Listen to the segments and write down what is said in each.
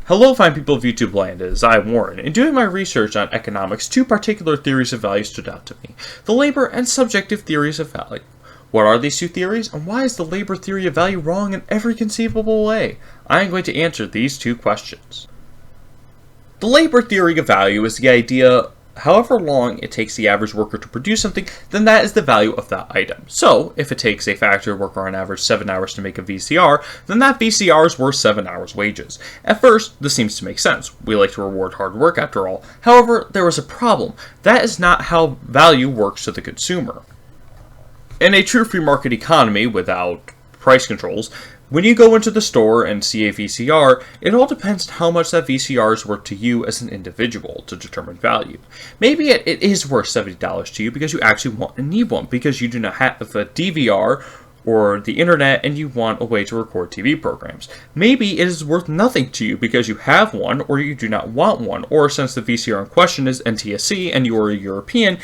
Hello fine people of YouTube land, it is I, Warren. In doing my research on economics, two particular theories of value stood out to me. The labor and subjective theories of value. What are these two theories, and why is the labor theory of value wrong in every conceivable way? I am going to answer these two questions. The labor theory of value is the idea however long it takes the average worker to produce something, then that is the value of that item. So, if it takes a factory worker on average 7 hours to make a VCR, then that VCR is worth 7 hours' wages. At first, this seems to make sense. We like to reward hard work after all. However, there is a problem. That is not how value works to the consumer. In a true free market economy without price controls, when you go into the store and see a VCR, it all depends on how much that VCR is worth to you as an individual to determine value. Maybe it is worth $70 to you because you actually want and need one, because you do not have a DVR or the internet and you want a way to record TV programs. Maybe it is worth nothing to you because you have one or you do not want one, or since the VCR in question is NTSC and you are a European,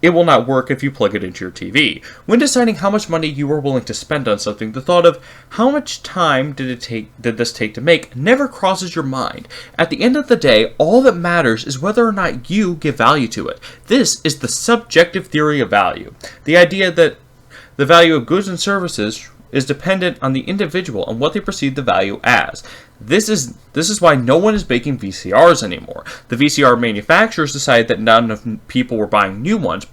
it will not work if you plug it into your TV. When deciding how much money you are willing to spend on something, the thought of how much time did this take to make never crosses your mind. At the end of the day, all that matters is whether or not you give value to it. This is the subjective theory of value. The idea that the value of goods and services is dependent on the individual and what they perceive the value as. This is why no one is making VCRs anymore. The VCR manufacturers decided that not enough people were buying new ones,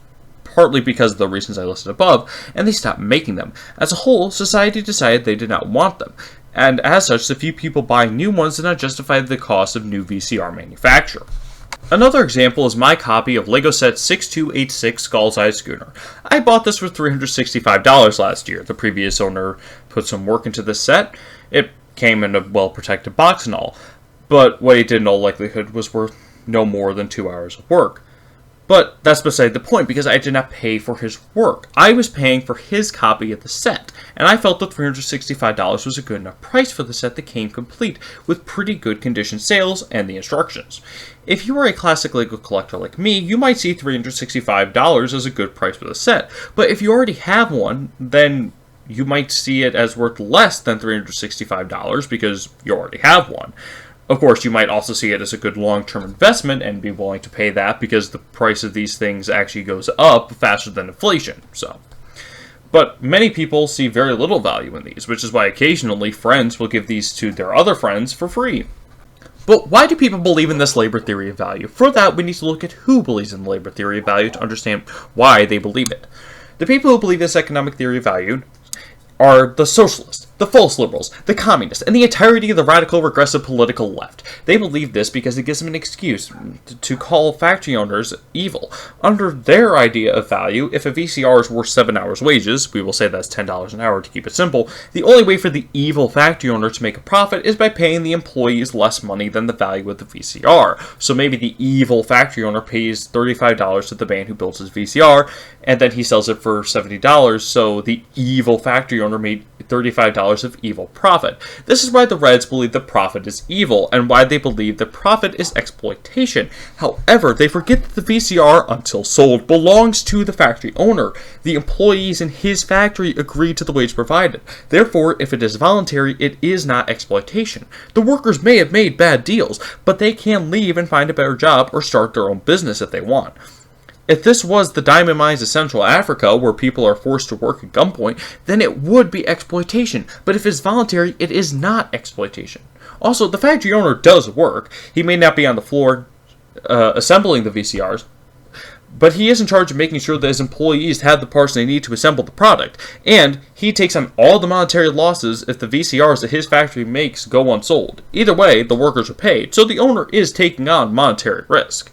partly because of the reasons I listed above, and they stopped making them. As a whole, society decided they did not want them, and as such, the few people buying new ones did not justify the cost of new VCR manufacture. Another example is my copy of Lego Set 6286 Skull's Eye Schooner. I bought this for $365 last year. The previous owner put some work into this set. It came in a well-protected box and all, but what he did in all likelihood was worth no more than 2 hours of work. But that's beside the point, because I did not pay for his work. I was paying for his copy of the set, and I felt that $365 was a good enough price for the set that came complete, with pretty good condition sales and the instructions. If you are a classic Lego collector like me, you might see $365 as a good price for the set, but if you already have one, then you might see it as worth less than $365 because you already have one. Of course, you might also see it as a good long-term investment and be willing to pay that because the price of these things actually goes up faster than inflation. But many people see very little value in these, which is why occasionally friends will give these to their other friends for free. But why do people believe in this labor theory of value? For that, we need to look at who believes in the labor theory of value to understand why they believe it. The people who believe this economic theory of value are the socialists, the false liberals, the communists, and the entirety of the radical regressive political left. They believe this because it gives them an excuse to call factory owners evil. Under their idea of value, if a VCR is worth 7 hours' wages, we will say that's $10 an hour to keep it simple, the only way for the evil factory owner to make a profit is by paying the employees less money than the value of the VCR. So maybe the evil factory owner pays $35 to the man who builds his VCR, and then he sells it for $70, so the evil factory owner made $35 of evil profit. This is why the Reds believe that profit is evil, and why they believe that profit is exploitation. However, they forget that the VCR, until sold, belongs to the factory owner. The employees in his factory agreed to the wage provided. Therefore, if it is voluntary, it is not exploitation. The workers may have made bad deals, but they can leave and find a better job or start their own business if they want. If this was the diamond mines of Central Africa, where people are forced to work at gunpoint, then it would be exploitation. But if it's voluntary, it is not exploitation. Also, the factory owner does work. He may not be on the floor assembling the VCRs, but he is in charge of making sure that his employees have the parts they need to assemble the product. And he takes on all the monetary losses if the VCRs that his factory makes go unsold. Either way, the workers are paid, so the owner is taking on monetary risk.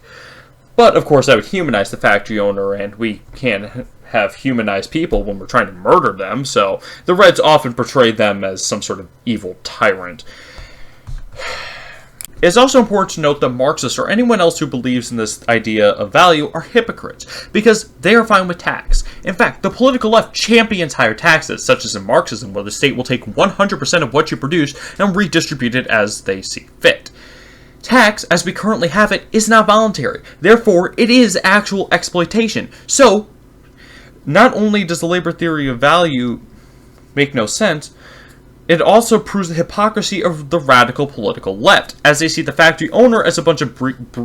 But, of course, that would humanize the factory owner, and we can't have humanized people when we're trying to murder them, so the Reds often portray them as some sort of evil tyrant. It's also important to note that Marxists or anyone else who believes in this idea of value are hypocrites, because they are fine with tax. In fact, the political left champions higher taxes, such as in Marxism, where the state will take 100% of what you produce and redistribute it as they see fit. Tax, as we currently have it, is not voluntary. Therefore, it is actual exploitation. So, not only does the labor theory of value make no sense, It also proves the hypocrisy of the radical political left, as they see the factory owner as a bunch of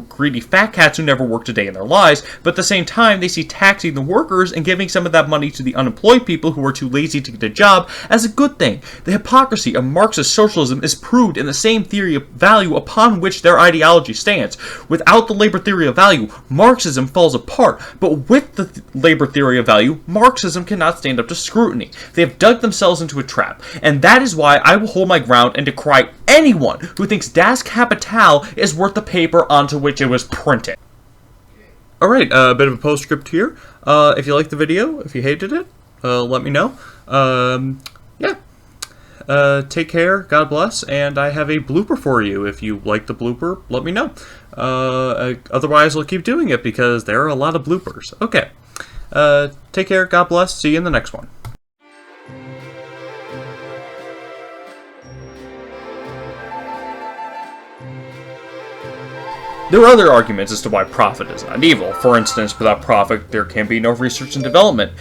greedy fat cats who never worked a day in their lives, but at the same time they see taxing the workers and giving some of that money to the unemployed people who are too lazy to get a job as a good thing. The hypocrisy of Marxist socialism is proved in the same theory of value upon which their ideology stands. Without the labor theory of value, Marxism falls apart, but with the labor theory of value, Marxism cannot stand up to scrutiny. They have dug themselves into a trap, and that is why I will hold my ground and decry anyone who thinks Das Kapital is worth the paper onto which it was printed. Alright, a bit of a postscript here. If you liked the video, if you hated it, let me know. Take care, God bless, and I have a blooper for you. If you like the blooper, let me know. Otherwise, I'll keep doing it because there are a lot of bloopers. Okay. Take care, God bless, see you in the next one. There are other arguments as to why profit is not evil. For instance, without profit, there can be no research and development.